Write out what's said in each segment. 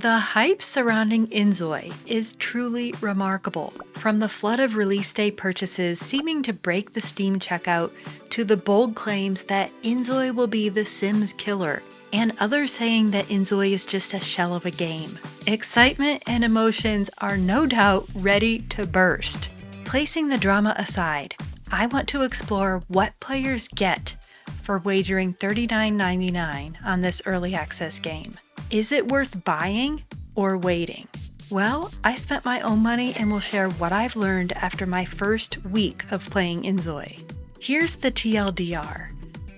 The hype surrounding InZOI is truly remarkable. From the flood of release day purchases seeming to break the Steam checkout, to the bold claims that InZOI will be the Sims killer, and others saying that InZOI is just a shell of a game. Excitement and emotions are no doubt ready to burst. Placing the drama aside, I want to explore what players get for wagering $39.99 on this early access game. Is it worth buying or waiting? Well, I spent my own money and will share what I've learned after my first week of playing InZOI. Here's the TLDR.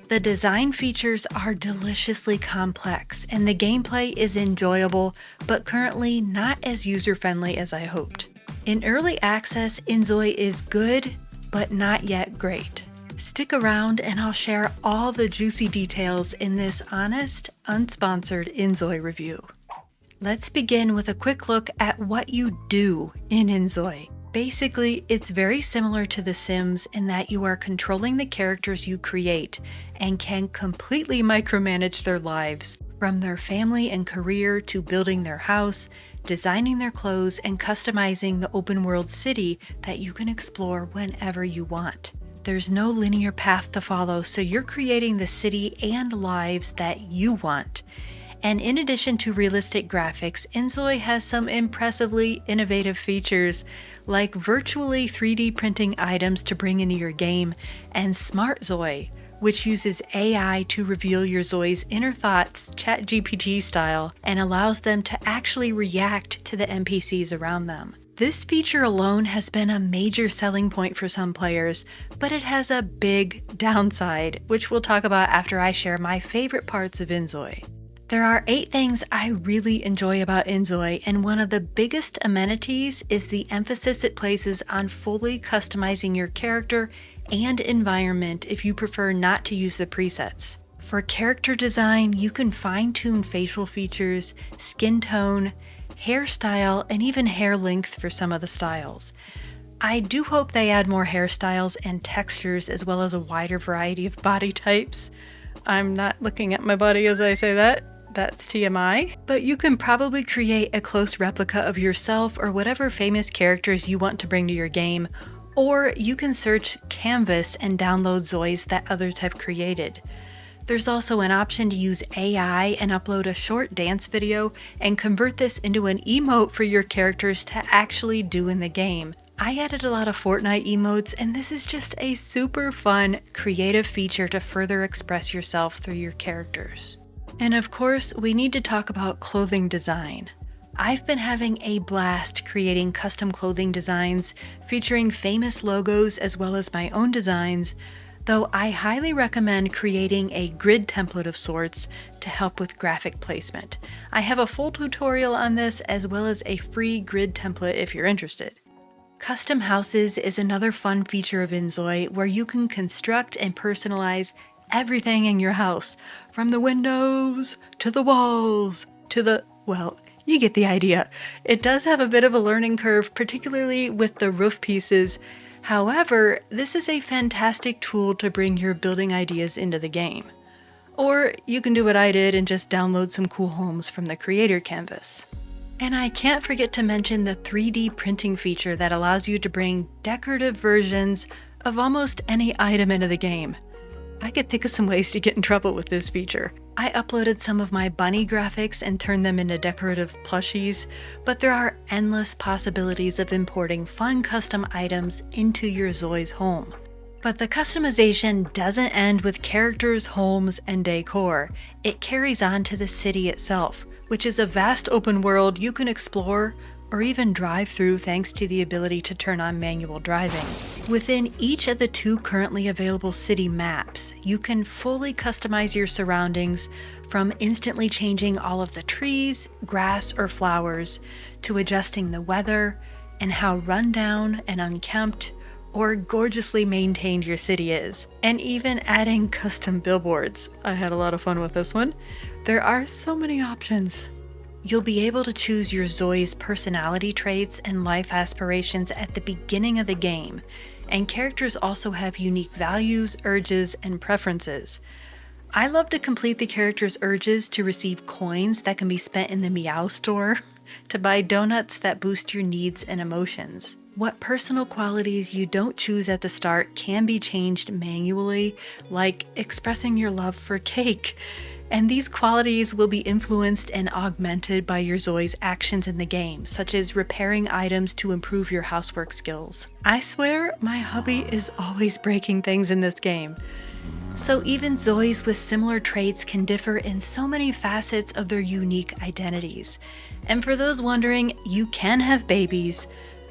The design features are deliciously complex and the gameplay is enjoyable, but currently not as user-friendly as I hoped. In early access, InZOI is good, but not yet great. Stick around and I'll share all the juicy details in this honest, unsponsored InZOI review. Let's begin with a quick look at what you do in InZOI. Basically, it's very similar to The Sims in that you are controlling the characters you create and can completely micromanage their lives, from their family and career to building their house, designing their clothes, and customizing the open world city that you can explore whenever you want. There's no linear path to follow, so you're creating the city and lives that you want. And in addition to realistic graphics, InZOI has some impressively innovative features like virtually 3D printing items to bring into your game, and Smart ZOI, which uses AI to reveal your ZOI's inner thoughts ChatGPT style and allows them to actually react to the NPCs around them. This feature alone has been a major selling point for some players, but it has a big downside, which we'll talk about after I share my favorite parts of InZOI. There are 8 things I really enjoy about InZOI, and one of the biggest amenities is the emphasis it places on fully customizing your character and environment if you prefer not to use the presets. For character design, you can fine-tune facial features, skin tone, hairstyle, and even hair length for some of the styles. I do hope they add more hairstyles and textures as well as a wider variety of body types. I'm not looking at my body as I say that. That's TMI. But you can probably create a close replica of yourself or whatever famous characters you want to bring to your game, or you can search Canvas and download ZOIs that others have created. There's also an option to use AI and upload a short dance video and convert this into an emote for your characters to actually do in the game. I added a lot of Fortnite emotes, and this is just a super fun, creative feature to further express yourself through your characters. And of course, we need to talk about clothing design. I've been having a blast creating custom clothing designs featuring famous logos as well as my own designs, though I highly recommend creating a grid template of sorts to help with graphic placement. I have a full tutorial on this as well as a free grid template if you're interested. Custom houses is another fun feature of InZOI where you can construct and personalize everything in your house, from the windows to the walls to the, well, you get the idea. It does have a bit of a learning curve, particularly with the roof pieces. However, this is a fantastic tool to bring your building ideas into the game. Or you can do what I did and just download some cool homes from the creator canvas. And I can't forget to mention the 3D printing feature that allows you to bring decorative versions of almost any item into the game. I could think of some ways to get in trouble with this feature. I uploaded some of my bunny graphics and turned them into decorative plushies, but there are endless possibilities of importing fun custom items into your ZOI's home. But the customization doesn't end with characters, homes, and decor. It carries on to the city itself, which is a vast open world you can explore or even drive through thanks to the ability to turn on manual driving. Within each of the 2 currently available city maps, you can fully customize your surroundings, from instantly changing all of the trees, grass, or flowers, to adjusting the weather and how rundown and unkempt or gorgeously maintained your city is, and even adding custom billboards. I had a lot of fun with this one. There are so many options. You'll be able to choose your ZOI's personality traits and life aspirations at the beginning of the game, and characters also have unique values, urges, and preferences. I love to complete the character's urges to receive coins that can be spent in the Meow store, to buy donuts that boost your needs and emotions. What personal qualities you don't choose at the start can be changed manually, like expressing your love for cake. And these qualities will be influenced and augmented by your ZOI's actions in the game, such as repairing items to improve your housework skills. I swear, my hubby is always breaking things in this game. So even ZOIs with similar traits can differ in so many facets of their unique identities. And for those wondering, you can have babies.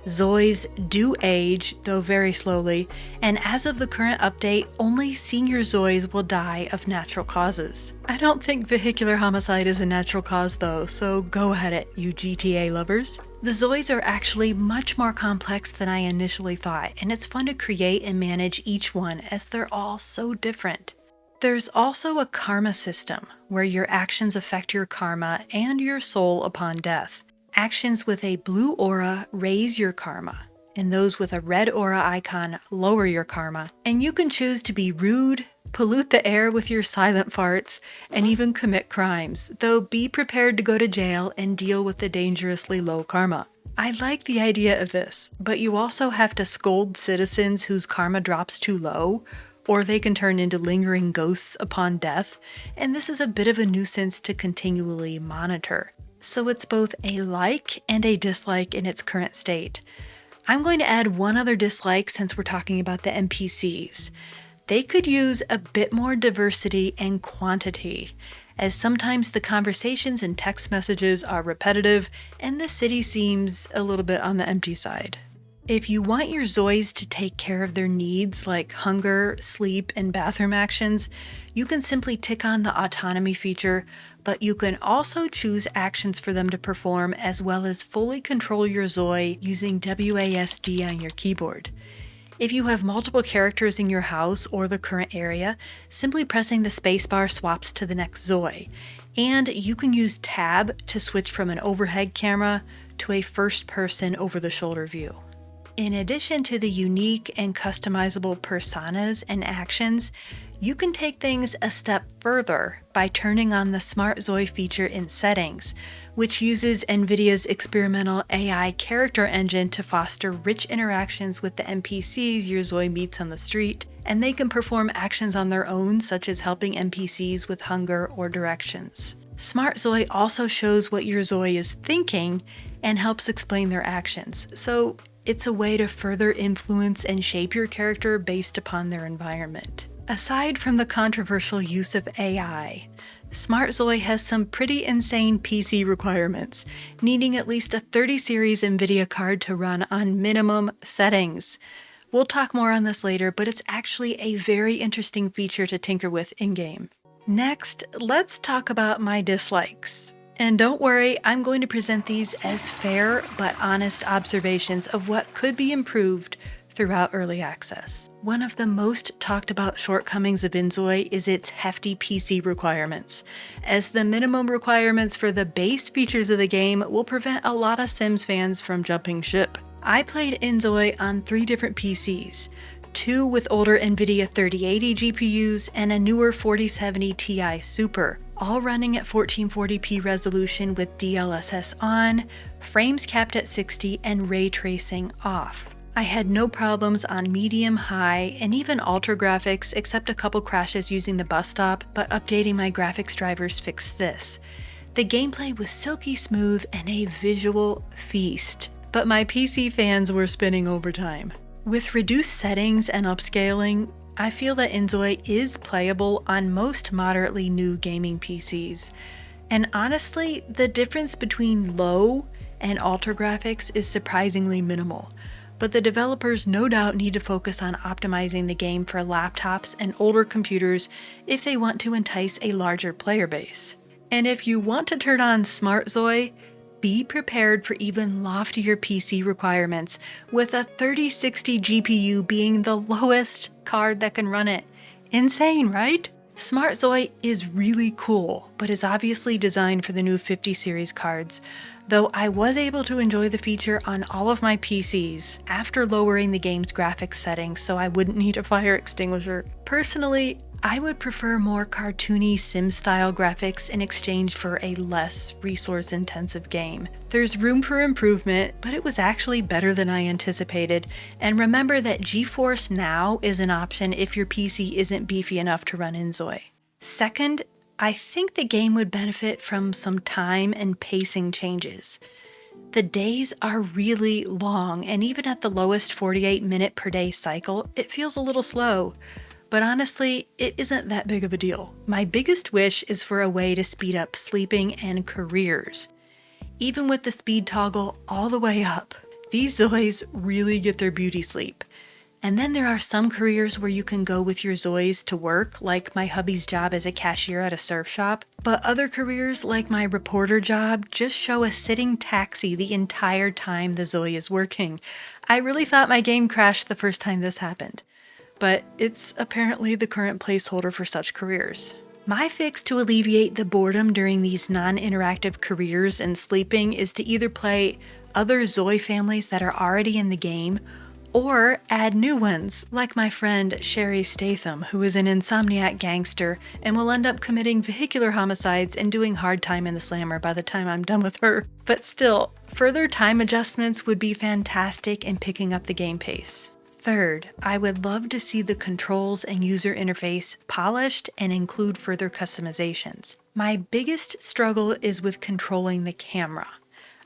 ZOIs do age, though very slowly, and as of the current update, only senior ZOIs will die of natural causes. I don't think vehicular homicide is a natural cause though, so go ahead it, you GTA lovers. The ZOIs are actually much more complex than I initially thought, and it's fun to create and manage each one as they're all so different. There's also a karma system, where your actions affect your karma and your soul upon death. Actions with a blue aura raise your karma, and those with a red aura icon lower your karma. And you can choose to be rude, pollute the air with your silent farts, and even commit crimes, though be prepared to go to jail and deal with the dangerously low karma. I like the idea of this, but you also have to scold citizens whose karma drops too low, or they can turn into lingering ghosts upon death, and this is a bit of a nuisance to continually monitor. So it's both a like and a dislike in its current state. I'm going to add one other dislike since we're talking about the NPCs. They could use a bit more diversity and quantity, as sometimes the conversations and text messages are repetitive and the city seems a little bit on the empty side. If you want your ZOIs to take care of their needs like hunger, sleep, and bathroom actions, you can simply tick on the autonomy feature, but you can also choose actions for them to perform as well as fully control your ZOI using WASD on your keyboard. If you have multiple characters in your house or the current area, simply pressing the spacebar swaps to the next ZOI, and you can use Tab to switch from an overhead camera to a first-person over-the-shoulder view. In addition to the unique and customizable personas and actions, you can take things a step further by turning on the Smart ZOI feature in Settings, which uses NVIDIA's experimental AI character engine to foster rich interactions with the NPCs your ZOI meets on the street, and they can perform actions on their own, such as helping NPCs with hunger or directions. Smart ZOI also shows what your ZOI is thinking and helps explain their actions, so it's a way to further influence and shape your character based upon their environment. Aside from the controversial use of AI, Smart ZOI has some pretty insane PC requirements, needing at least a 30 series NVIDIA card to run on minimum settings. We'll talk more on this later, but it's actually a very interesting feature to tinker with in-game. Next, let's talk about my dislikes. And don't worry, I'm going to present these as fair but honest observations of what could be improved throughout early access. One of the most talked about shortcomings of InZOI is its hefty PC requirements, as the minimum requirements for the base features of the game will prevent a lot of Sims fans from jumping ship. I played InZOI on 3 different PCs, 2 with older NVIDIA 3080 GPUs and a newer 4070 Ti Super, all running at 1440p resolution with DLSS on, frames capped at 60, and ray tracing off. I had no problems on medium, high, and even ultra graphics except a couple crashes using the bus stop, but updating my graphics drivers fixed this. The gameplay was silky smooth and a visual feast, but my PC fans were spinning overtime. With reduced settings and upscaling, I feel that InZOI is playable on most moderately new gaming PCs. And honestly, the difference between low and ultra graphics is surprisingly minimal. But the developers no doubt need to focus on optimizing the game for laptops and older computers if they want to entice a larger player base. And if you want to turn on Smart ZOI, be prepared for even loftier PC requirements, with a 3060 GPU being the lowest card that can run it. Insane, right? Smart ZOI is really cool, but is obviously designed for the new 50 series cards, though I was able to enjoy the feature on all of my PCs after lowering the game's graphics settings so I wouldn't need a fire extinguisher. Personally, I would prefer more cartoony sim-style graphics in exchange for a less resource-intensive game. There's room for improvement, but it was actually better than I anticipated. And remember that GeForce Now is an option if your PC isn't beefy enough to run InZOI. Second, I think the game would benefit from some time and pacing changes. The days are really long, and even at the lowest 48-minute per day cycle, it feels a little slow. But honestly, it isn't that big of a deal. My biggest wish is for a way to speed up sleeping and careers. Even with the speed toggle all the way up, these ZOIs really get their beauty sleep. And then there are some careers where you can go with your ZOIs to work, like my hubby's job as a cashier at a surf shop. But other careers, like my reporter job, just show a sitting taxi the entire time the ZOI is working. I really thought my game crashed the first time this happened. But it's apparently the current placeholder for such careers. My fix to alleviate the boredom during these non-interactive careers and sleeping is to either play other ZOI families that are already in the game, or add new ones, like my friend Sherry Statham, who is an insomniac gangster and will end up committing vehicular homicides and doing hard time in the slammer by the time I'm done with her. But still, further time adjustments would be fantastic in picking up the game pace. Third, I would love to see the controls and user interface polished and include further customizations. My biggest struggle is with controlling the camera.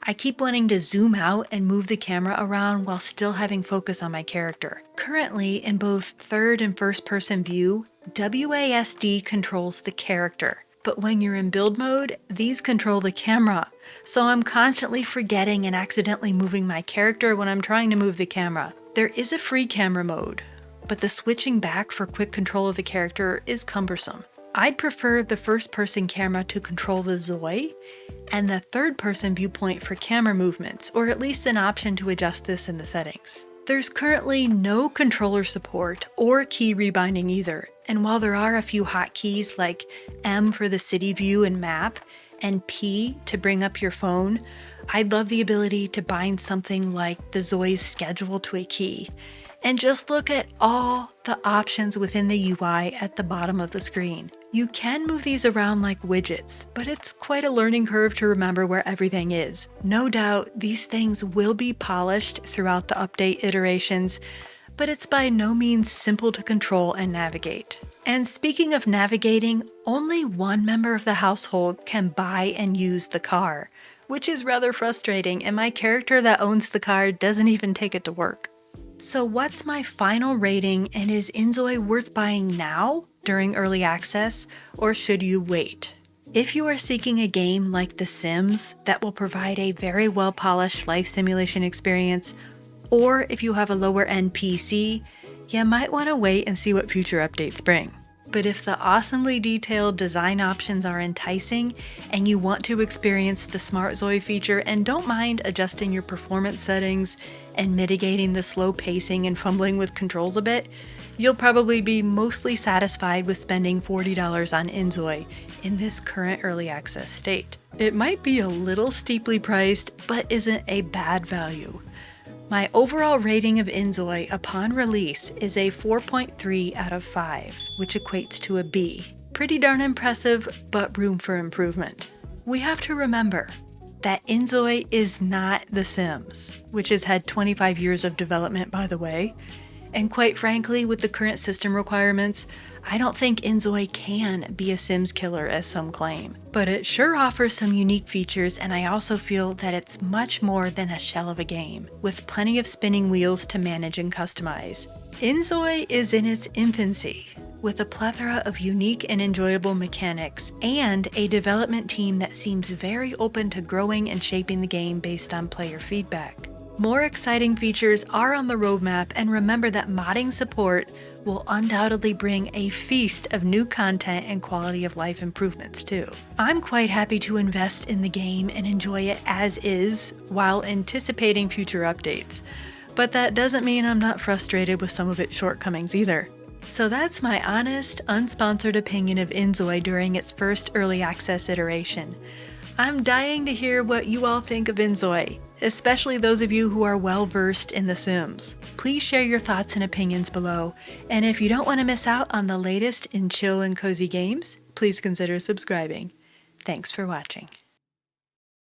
I keep wanting to zoom out and move the camera around while still having focus on my character. Currently, in both third and first person view, WASD controls the character. But when you're in build mode, these control the camera. So I'm constantly forgetting and accidentally moving my character when I'm trying to move the camera. There is a free camera mode, but the switching back for quick control of the character is cumbersome. I'd prefer the first-person camera to control the ZOI, and the third-person viewpoint for camera movements, or at least an option to adjust this in the settings. There's currently no controller support or key rebinding either, and while there are a few hotkeys like M for the city view and map, and P to bring up your phone, I'd love the ability to bind something like the ZOI's schedule to a key. And just look at all the options within the UI at the bottom of the screen. You can move these around like widgets, but it's quite a learning curve to remember where everything is. No doubt these things will be polished throughout the update iterations, but it's by no means simple to control and navigate. And speaking of navigating, only one member of the household can buy and use the car, which is rather frustrating, and my character that owns the car doesn't even take it to work. So what's my final rating, and is InZOI worth buying now during early access, or should you wait? If you are seeking a game like The Sims that will provide a very well polished life simulation experience, or if you have a lower end PC, you might want to wait and see what future updates bring. But if the awesomely detailed design options are enticing and you want to experience the Smart ZOI feature and don't mind adjusting your performance settings and mitigating the slow pacing and fumbling with controls a bit, you'll probably be mostly satisfied with spending $40 on InZOI in this current early access state. It might be a little steeply priced, but isn't a bad value. My overall rating of InZOI upon release is a 4.3 out of 5, which equates to a B. Pretty darn impressive, but room for improvement. We have to remember that InZOI is not The Sims, which has had 25 years of development, by the way. And quite frankly, with the current system requirements, I don't think InZOI can be a Sims killer as some claim. But it sure offers some unique features, and I also feel that it's much more than a shell of a game, with plenty of spinning wheels to manage and customize. InZOI is in its infancy, with a plethora of unique and enjoyable mechanics, and a development team that seems very open to growing and shaping the game based on player feedback. More exciting features are on the roadmap, and remember that modding support will undoubtedly bring a feast of new content and quality of life improvements too. I'm quite happy to invest in the game and enjoy it as is while anticipating future updates, but that doesn't mean I'm not frustrated with some of its shortcomings either. So that's my honest, unsponsored opinion of InZOI during its first early access iteration. I'm dying to hear what you all think of InZOI. especially those of you who are well versed in The Sims. Please share your thoughts and opinions below, and if you don't want to miss out on the latest in chill and cozy games, please consider subscribing. Thanks for watching.